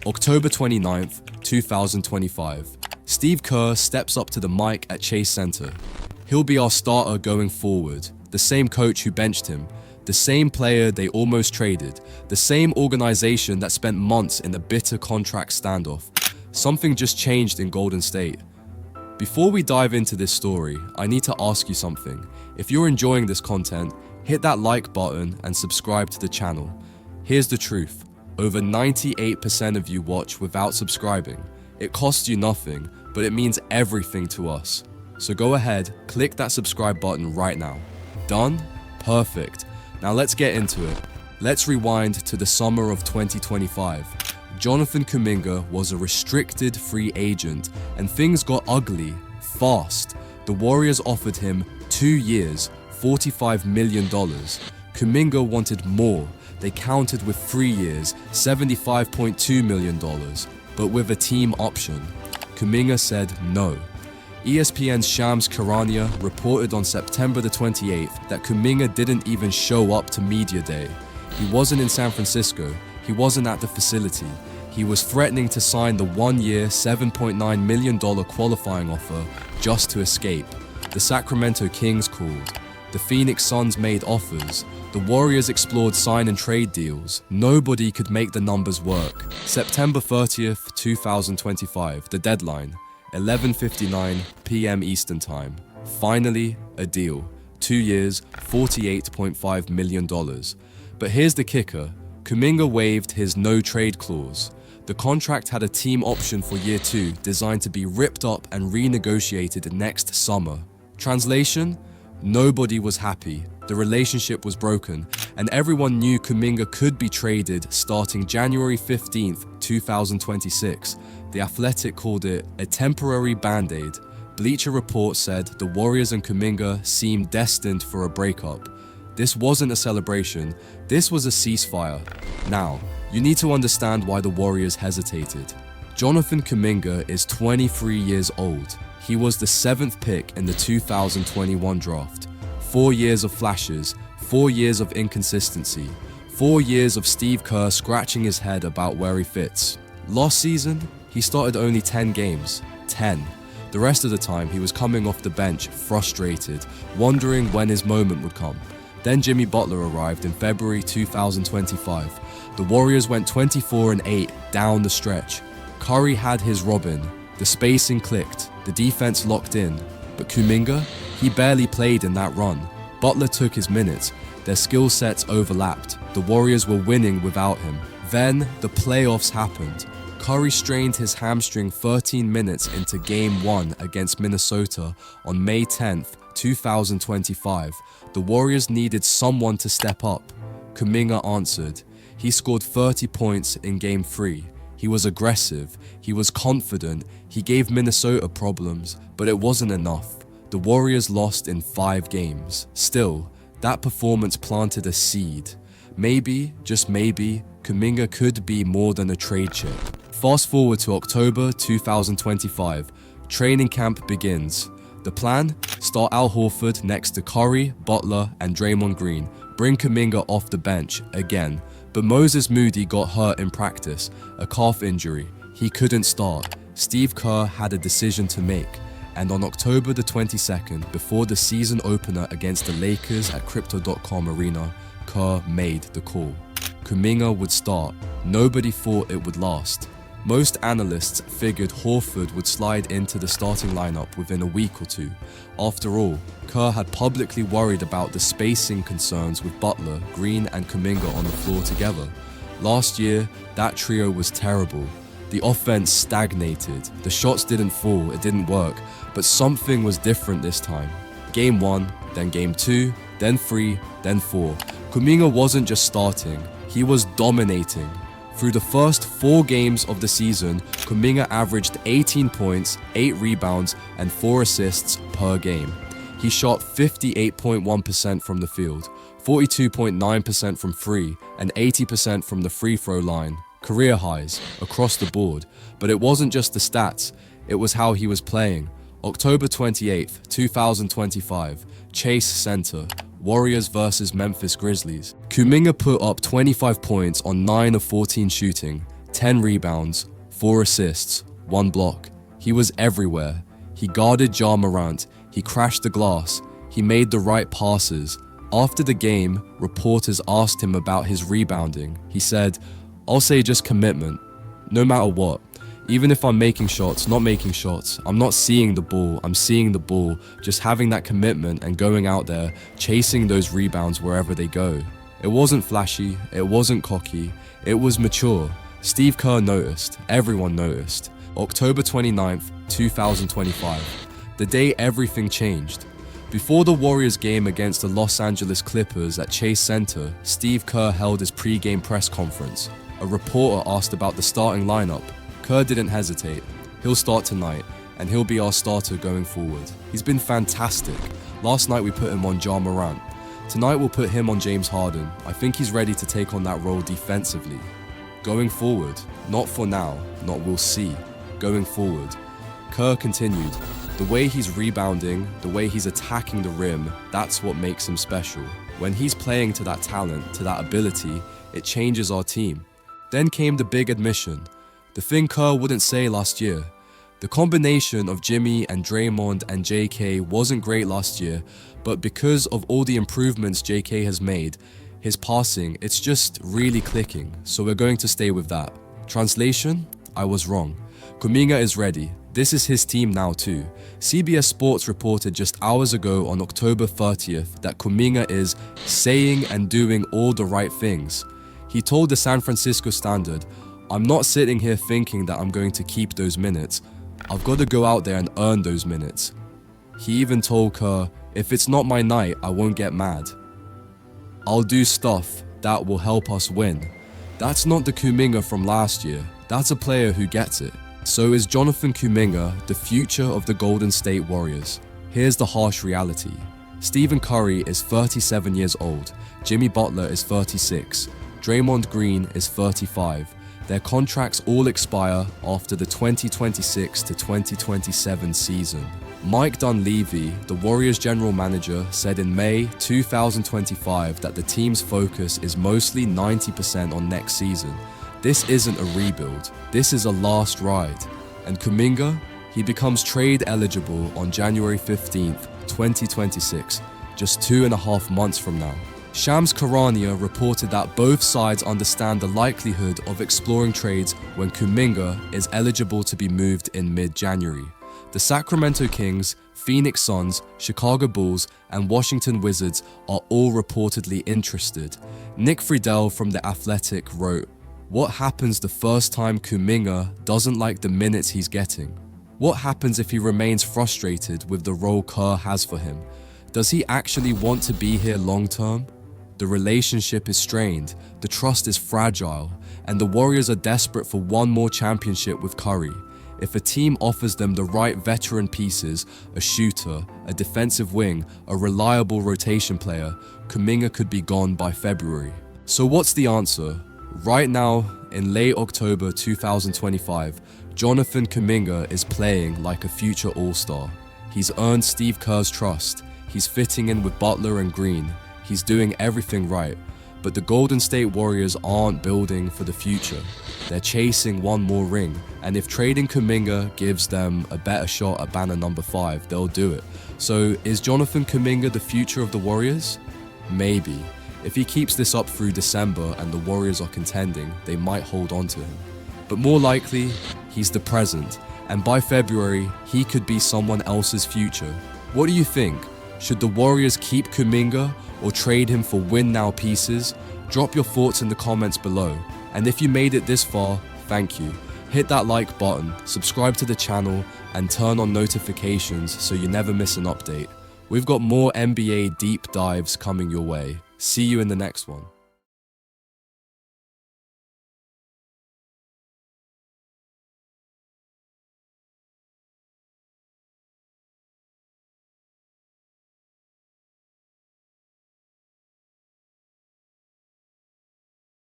October 29th, 2025. Steve Kerr steps up to the mic at Chase Center. He'll be our starter going forward, the same coach who benched him, the same player they almost traded, the same organization that spent months in a bitter contract standoff. Something just changed in Golden State. Before we dive into this story, I need to ask you something. If you're enjoying this content, hit that like button and subscribe to the channel. Here's the truth. Over 98% of you watch without subscribing. It costs you nothing, but it means everything to us. So go ahead, click that subscribe button right now. Done? Perfect. Now let's get into it. Let's rewind to the summer of 2025. Jonathan Kuminga was a restricted free agent, and things got ugly fast. The Warriors offered him 2 years, $45 million. Kuminga wanted more. They countered with 3 years, $75.2 million, but with a team option. Kuminga said no. ESPN's Shams Charania reported on September the 28th that Kuminga didn't even show up to media day. He wasn't in San Francisco. He wasn't at the facility. He was threatening to sign the 1-year, $7.9 million qualifying offer just to escape. The Sacramento Kings called. The Phoenix Suns made offers. The Warriors explored sign and trade deals. Nobody could make the numbers work. September 30th, 2025, the deadline, 11:59 p.m. Eastern Time. Finally, a deal. 2 years, $48.5 million. But here's the kicker. Kuminga waived his no-trade clause. The contract had a team option for year 2 designed to be ripped up and renegotiated next summer. Translation? Nobody was happy. The relationship was broken, and everyone knew Kuminga could be traded starting January 15th, 2026. The Athletic called it a temporary band-aid. Bleacher Report said the Warriors and Kuminga seemed destined for a breakup. This wasn't a celebration, this was a ceasefire. Now, you need to understand why the Warriors hesitated. Jonathan Kuminga is 23 years old. He was the 7th pick in the 2021 draft. 4 years of flashes, 4 years of inconsistency, 4 years of Steve Kerr scratching his head about where he fits. Last season, he started only 10 games. 10. The rest of the time, he was coming off the bench, frustrated, wondering when his moment would come. Then Jimmy Butler arrived in February 2025. The Warriors went 24-8 down the stretch. Curry had his Robin. The spacing clicked, the defense locked in. But Kuminga? He barely played in that run. Butler took his minutes. Their skill sets overlapped. The Warriors were winning without him. Then the playoffs happened. Curry strained his hamstring 13 minutes into Game 1 against Minnesota on May 10th, 2025. The Warriors needed someone to step up. Kuminga answered. He scored 30 points in Game 3. He was aggressive, he was confident, he gave Minnesota problems, but it wasn't enough. The Warriors lost in 5 games. Still, that performance planted a seed. Maybe, just maybe, Kuminga could be more than a trade chip. Fast forward to October 2025. Training camp begins. The plan? Start Al Horford next to Curry, Butler, and Draymond Green. Bring Kuminga off the bench again. But Moses Moody got hurt in practice, a calf injury. He couldn't start. Steve Kerr had a decision to make. And on October the 22nd, before the season opener against the Lakers at Crypto.com Arena, Kerr made the call. Kuminga would start. Nobody thought it would last. Most analysts figured Horford would slide into the starting lineup within a week or two. After all, Kerr had publicly worried about the spacing concerns with Butler, Green, and Kuminga on the floor together. Last year, that trio was terrible. The offense stagnated. The shots didn't fall, it didn't work, but something was different this time. Game 1, then Game 2, then 3, then 4. Kuminga wasn't just starting, he was dominating. Through the first 4 games of the season, Kuminga averaged 18 points, 8 rebounds, and 4 assists per game. He shot 58.1% from the field, 42.9% from free, and 80% from the free throw line. Career highs across the board. But it wasn't just the stats, it was how he was playing. October 28th, 2025, Chase Center, Warriors vs Memphis Grizzlies. Kuminga put up 25 points on 9 of 14 shooting, 10 rebounds, 4 assists, 1 block. He was everywhere. He guarded Ja Morant, he crashed the glass, he made the right passes. After the game, reporters asked him about his rebounding. He said, "I'll say just commitment, no matter what. Even if I'm making shots, not making shots, I'm not seeing the ball, I'm seeing the ball, just having that commitment and going out there, chasing those rebounds wherever they go." It wasn't flashy, it wasn't cocky, it was mature. Steve Kerr noticed, everyone noticed. October 29th, 2025, the day everything changed. Before the Warriors game against the Los Angeles Clippers at Chase Center, Steve Kerr held his pre-game press conference. A reporter asked about the starting lineup. Kerr didn't hesitate. "He'll start tonight, and he'll be our starter going forward. He's been fantastic. Last night we put him on Ja Morant. Tonight we'll put him on James Harden. I think he's ready to take on that role defensively. Going forward, not for now, not we'll see. Going forward." Kerr continued, "The way he's rebounding, the way he's attacking the rim, that's what makes him special. When he's playing to that talent, to that ability, it changes our team." Then came the big admission, the thing Kerr wouldn't say last year. The combination of Jimmy and Draymond and JK wasn't great last year, but because of all the improvements JK has made, his passing, it's just really clicking, so we're going to stay with that. Translation? I was wrong. Kuminga is ready. This is his team now too. CBS Sports reported just hours ago on October 30th that Kuminga is saying and doing all the right things. He told the San Francisco Standard, "I'm not sitting here thinking that I'm going to keep those minutes. I've got to go out there and earn those minutes." He even told Kerr, "If it's not my night, I won't get mad. I'll do stuff that will help us win." That's not the Kuminga from last year. That's a player who gets it. So is Jonathan Kuminga the future of the Golden State Warriors? Here's the harsh reality. Stephen Curry is 37 years old. Jimmy Butler is 36. Draymond Green is 35. Their contracts all expire after the 2026 to 2027 season. Mike Dunleavy, the Warriors general manager, said in May 2025 that the team's focus is mostly 90% on next season. This isn't a rebuild, this is a last ride. And Kuminga, he becomes trade eligible on January 15th, 2026, just 2.5 months from now. Shams Charania reported that both sides understand the likelihood of exploring trades when Kuminga is eligible to be moved in mid-January. The Sacramento Kings, Phoenix Suns, Chicago Bulls, and Washington Wizards are all reportedly interested. Nick Friedel from The Athletic wrote, "What happens the first time Kuminga doesn't like the minutes he's getting? What happens if he remains frustrated with the role Kerr has for him? Does he actually want to be here long term? The relationship is strained, the trust is fragile, and the Warriors are desperate for one more championship with Curry. If a team offers them the right veteran pieces, a shooter, a defensive wing, a reliable rotation player, Kuminga could be gone by February." So what's the answer? Right now, in late October 2025, Jonathan Kuminga is playing like a future All-Star. He's earned Steve Kerr's trust, he's fitting in with Butler and Green, he's doing everything right. But the Golden State Warriors aren't building for the future. They're chasing one more ring, and if trading Kuminga gives them a better shot at banner number 5, they'll do it. So is Jonathan Kuminga the future of the Warriors? Maybe. If he keeps this up through December and the Warriors are contending, they might hold on to him. But more likely, he's the present, and by February, he could be someone else's future. What do you think? Should the Warriors keep Kuminga or trade him for win-now pieces? Drop your thoughts in the comments below. And if you made it this far, thank you. Hit that like button, subscribe to the channel, and turn on notifications so you never miss an update. We've got more NBA deep dives coming your way. See you in the next one.